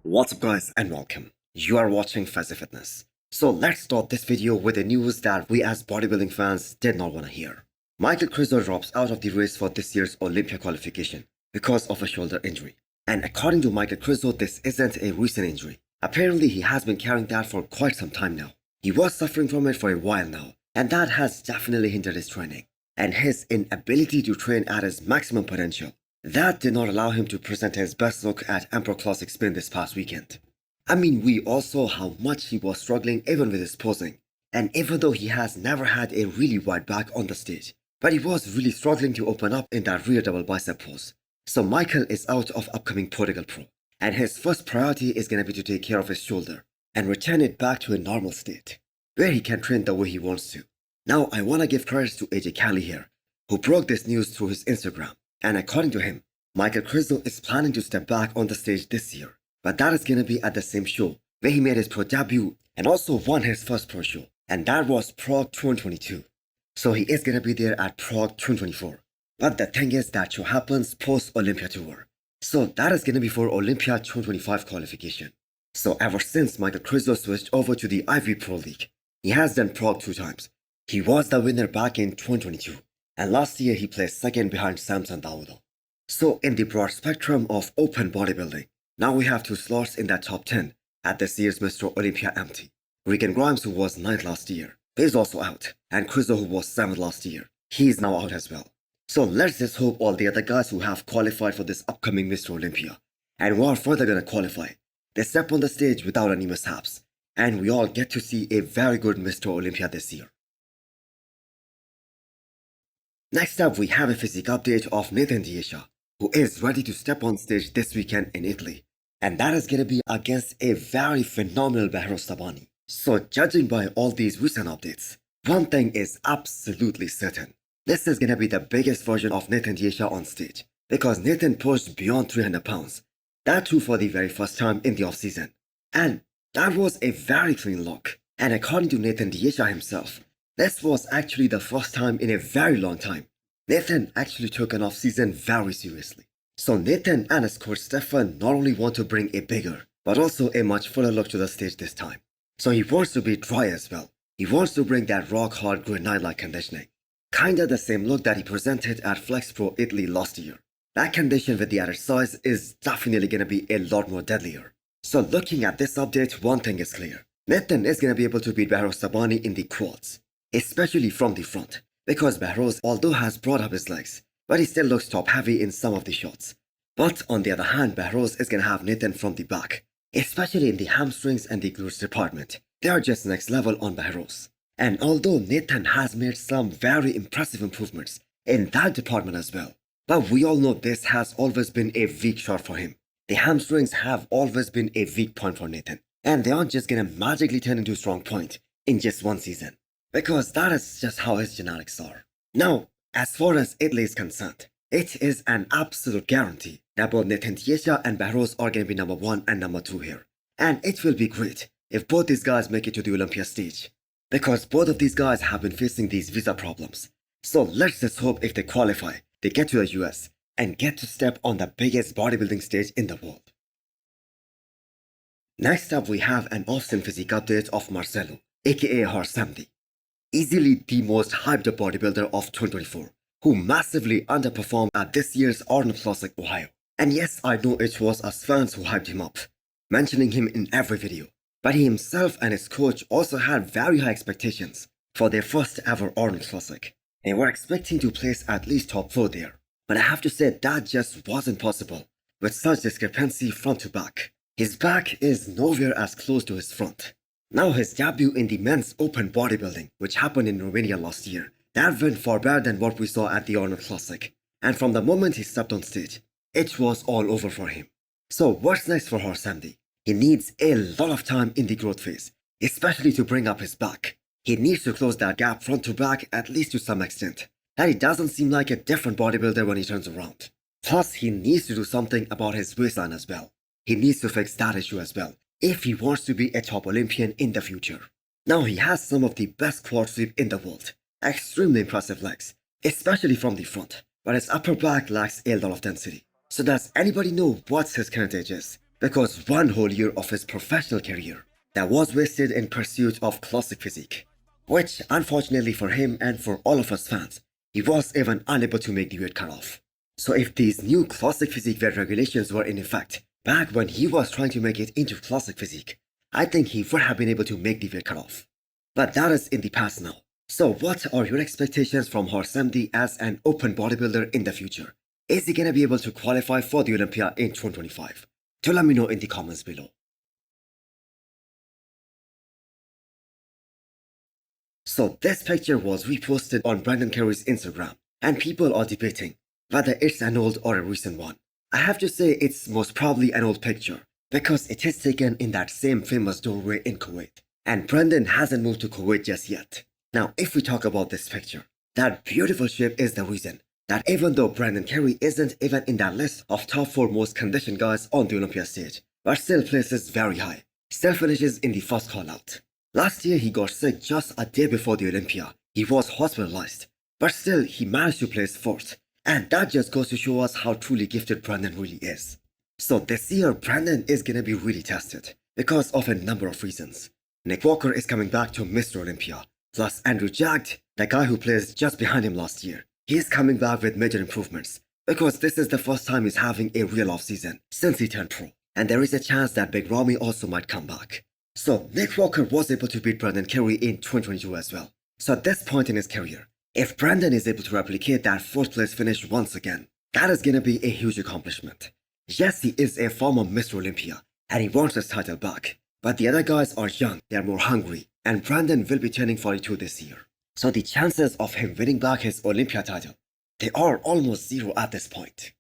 What's up guys and welcome. You are watching Fazi Fitness. So let's start this video with the news that we as bodybuilding fans did not want to hear. Michael Krizo drops out of the race for this year's Olympia qualification because of a shoulder injury. And according to Michael Krizo, this isn't a recent injury. Apparently he has been carrying that for quite some time now. He was suffering from it for a while now, and that has definitely hindered his training and his inability to train at his maximum potential. That did not allow him to present his best look at Emperor Classic Spin this past weekend. I mean, we all saw how much he was struggling even with his posing, and even though he has never had a really wide back on the stage, but he was really struggling to open up in that rear double bicep pose. So Michael is out of upcoming Portugal Pro, and his first priority is going to be to take care of his shoulder and return it back to a normal state, where he can train the way he wants to. Now I want to give credit to AJ Cali here, who broke this news through his Instagram. And according to him, Michael Krizo is planning to step back on the stage this year, but that is going to be at the same show where he made his pro debut and also won his first pro show, and that was Prague 2022. So he is going to be there at Prague 2024. But the thing is, that show happens post Olympia tour, so that is going to be for Olympia 2025 qualification. So ever since Michael Krizo switched over to the IV Pro League, he has done Prague 2 times. He was the winner back in 2022. And last year he placed second behind Samson Dauda. So in the broad spectrum of open bodybuilding, now we have 2 slots in that top 10 at this year's Mr. Olympia empty. Regan Grimes, who was 9th last year, is also out, and Krizo, who was 7th last year, he is now out as well. So let's just hope all the other guys who have qualified for this upcoming Mr. Olympia, and who are further gonna qualify, they step on the stage without any mishaps, and we all get to see a very good Mr. Olympia this year. Next up, we have a physique update of Nathan Dasa, who is ready to step on stage this weekend in Italy. And that is going to be against a very phenomenal Behrooz Tabani. So judging by all these recent updates, one thing is absolutely certain. This is going to be the biggest version of Nathan Dasa on stage, because Nathan pushed beyond 300 pounds. That too for the very first time in the off-season. And that was a very clean look. And according to Nathan Dasa himself, this was actually the first time in a very long time Nathan actually took an off-season very seriously. So Nathan and his coach Stefan not only want to bring a bigger, but also a much fuller look to the stage this time. So he wants to be dry as well. He wants to bring that rock-hard grenade-like conditioning. Kinda the same look that he presented at Flex Pro Italy last year. That condition with the added size is definitely gonna be a lot more deadlier. So looking at this update, one thing is clear. Nathan is gonna be able to beat Behrooz Tabani in the quads, especially from the front, because Behrooz although has brought up his legs, but he still looks top heavy in some of the shots. But on the other hand, Behrooz is gonna have Nathan from the back, especially in the hamstrings and the glutes department. They are just next level on Behrooz. And although Nathan has made some very impressive improvements in that department as well, but we all know this has always been a weak shot for him. The hamstrings have always been a weak point for Nathan, and they aren't just gonna magically turn into a strong point in just one season, because that is just how his genetics are. Now, as far as Italy is concerned, it is an absolute guarantee that both Nathan Dasa and Behrooz are going to be number 1 and number 2 here. And it will be great if both these guys make it to the Olympia stage, because both of these guys have been facing these visa problems. So let's just hope if they qualify, they get to the US and get to step on the biggest bodybuilding stage in the world. Next up, we have an Austin physique update of Marcelo, aka Harsamdi. Easily the most hyped up bodybuilder of 2024, who massively underperformed at this year's Arnold Classic Ohio. And yes, I know it was us fans who hyped him up, mentioning him in every video. But he himself and his coach also had very high expectations for their first ever Arnold Classic. They were expecting to place at least top 4 there. But I have to say that just wasn't possible with such discrepancy front to back. His back is nowhere as close to his front. Now his debut in the men's open bodybuilding, which happened in Romania last year, that went far better than what we saw at the Arnold Classic. And from the moment he stepped on stage, it was all over for him. So what's next for Harsamdi? He needs a lot of time in the growth phase, especially to bring up his back. He needs to close that gap front to back at least to some extent, that he doesn't seem like a different bodybuilder when he turns around. Plus, he needs to do something about his waistline as well. He needs to fix that issue as well, if he wants to be a top Olympian in the future. Now he has some of the best quad sweep in the world, extremely impressive legs, especially from the front, but his upper back lacks a lot of density. So does anybody know what his current age is? because one whole year of his professional career that was wasted in pursuit of classic physique, which unfortunately for him and for all of us fans, he was even unable to make the weight cutoff. So if these new classic physique weight regulations were in effect back when he was trying to make it into classic physique, I think he would have been able to make the weight cutoff. But that is in the past now. So what are your expectations from Horsemdi as an open bodybuilder in the future? Is he gonna be able to qualify for the Olympia in 2025? Do let me know in the comments below. So this picture was reposted on Brandon Curry's Instagram, and people are debating whether it's an old or a recent one. I have to say it's most probably an old picture, because it is taken in that same famous doorway in Kuwait, and Brandon hasn't moved to Kuwait just yet. Now if we talk about this picture, that beautiful shape is the reason that even though Brandon Curry isn't even in that list of top 4 most conditioned guys on the Olympia stage, but still places very high, still finishes in the first call out. Last year he got sick just a day before the Olympia. He was hospitalized, but still he managed to place 4th. And that just goes to show us how truly gifted Brandon really is. So this year Brandon is gonna be really tested because of a number of reasons. Nick Walker is coming back to Mr. Olympia. Plus Andrew Jagged, the guy who placed just behind him last year, he is coming back with major improvements because this is the first time he's having a real off-season since he turned pro. And there is a chance that Big Ramy also might come back. So Nick Walker was able to beat Brandon Curry in 2022 as well. So at this point in his career, if Brandon is able to replicate that 4th place finish once again, that is gonna be a huge accomplishment. Yes, he is a former Mr. Olympia and he wants his title back, but the other guys are young, they're more hungry, and Brandon will be turning 42 this year. So the chances of him winning back his Olympia title, they are almost zero at this point.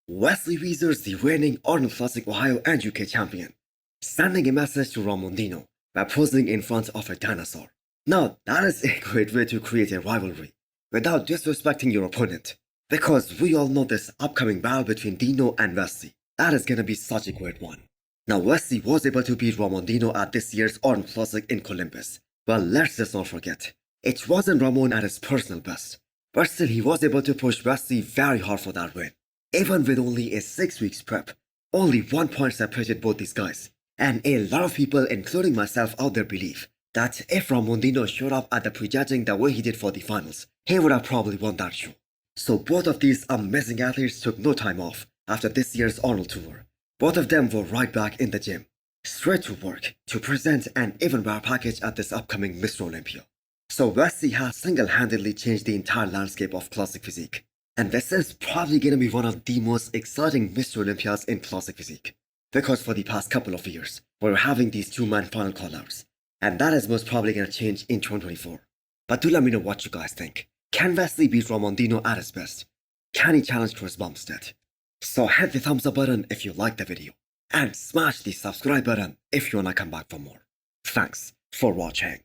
Wesley Weezer's the reigning Arnold Classic Ohio and UK champion, sending a message to Ramon by posing in front of a dinosaur. Now that is a great way to create a rivalry without disrespecting your opponent, because we all know this upcoming battle between Dino and Wesley. That is gonna be such a great one. Now Wesley was able to beat Ramon at this year's Arnold Classic in Columbus. Well, let's just not forget, it wasn't Ramon at his personal best, but still he was able to push Wesley very hard for that win. Even with only a 6 weeks prep, only 1 point separated both these guys, and a lot of people including myself out there believe that if Ramon showed up at the prejudging the way he did for the finals, he would have probably won that show. So both of these amazing athletes took no time off after this year's Arnold tour. Both of them were right back in the gym, straight to work to present an even better package at this upcoming Mr. Olympia. So Wesley has single-handedly changed the entire landscape of classic physique. And this is probably gonna be one of the most exciting Mr. Olympias in classic physique. Because for the past couple of years, we're having these 2-man final call-outs. And that is most probably gonna change in 2024. But do let me know what you guys think. Can Wesley beat Ramon at his best? Can he challenge Chris Bumstead? So hit the thumbs up button if you liked the video. And smash the subscribe button if you wanna come back for more. Thanks for watching.